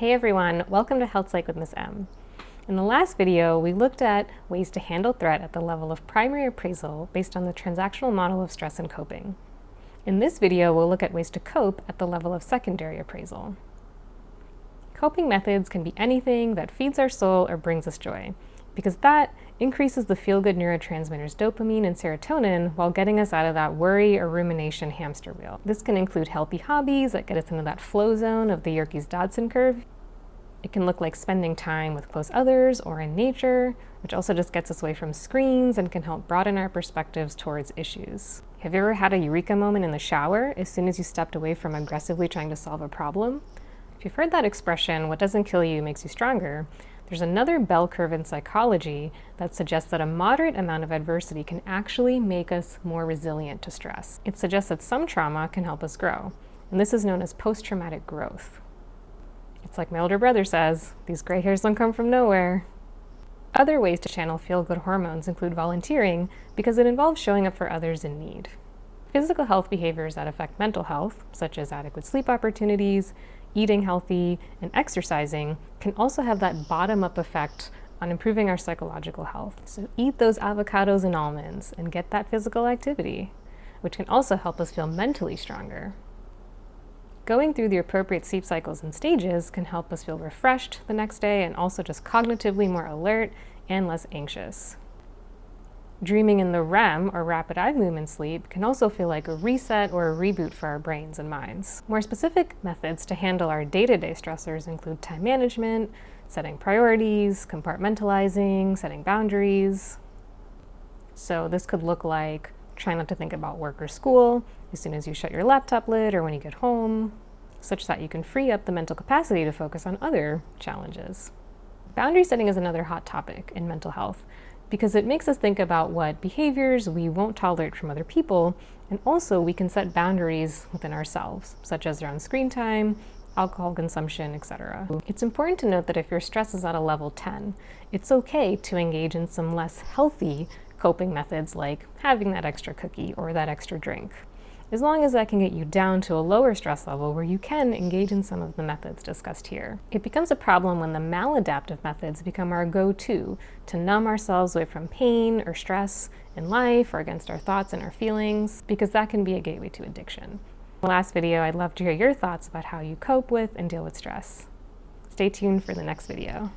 Hey everyone, welcome to Health Psych with Ms. M. In the last video, we looked at ways to handle threat at the level of primary appraisal based on the transactional model of stress and coping. In this video, we'll look at ways to cope at the level of secondary appraisal. Coping methods can be anything that feeds our soul or brings us joy, because that increases the feel-good neurotransmitters dopamine and serotonin while getting us out of that worry or rumination hamster wheel. This can include healthy hobbies that get us into that flow zone of the Yerkes-Dodson curve. It can look like spending time with close others or in nature, which also just gets us away from screens and can help broaden our perspectives towards issues. Have you ever had a eureka moment in the shower as soon as you stepped away from aggressively trying to solve a problem? If you've heard that expression, what doesn't kill you makes you stronger, there's another bell curve in psychology that suggests that a moderate amount of adversity can actually make us more resilient to stress. It suggests that some trauma can help us grow, and this is known as post-traumatic growth. It's like my older brother says, these gray hairs don't come from nowhere. Other ways to channel feel-good hormones include volunteering because it involves showing up for others in need. Physical health behaviors that affect mental health, such as adequate sleep opportunities, eating healthy, and exercising, can also have that bottom-up effect on improving our psychological health. So eat those avocados and almonds and get that physical activity, which can also help us feel mentally stronger. Going through the appropriate sleep cycles and stages can help us feel refreshed the next day and also just cognitively more alert and less anxious. Dreaming in the REM, or rapid eye movement sleep, can also feel like a reset or a reboot for our brains and minds. More specific methods to handle our day-to-day stressors include time management, setting priorities, compartmentalizing, setting boundaries. So this could look like trying not to think about work or school as soon as you shut your laptop lid or when you get home, such that you can free up the mental capacity to focus on other challenges. Boundary setting is another hot topic in mental health, because it makes us think about what behaviors we won't tolerate from other people, and also we can set boundaries within ourselves, such as around screen time, alcohol consumption, etc. It's important to note that if your stress is at a level 10, it's okay to engage in some less healthy coping methods like having that extra cookie or that extra drink, as long as that can get you down to a lower stress level where you can engage in some of the methods discussed here. It becomes a problem when the maladaptive methods become our go-to to numb ourselves away from pain or stress in life or against our thoughts and our feelings, because that can be a gateway to addiction. In the last video, I'd love to hear your thoughts about how you cope with and deal with stress. Stay tuned for the next video.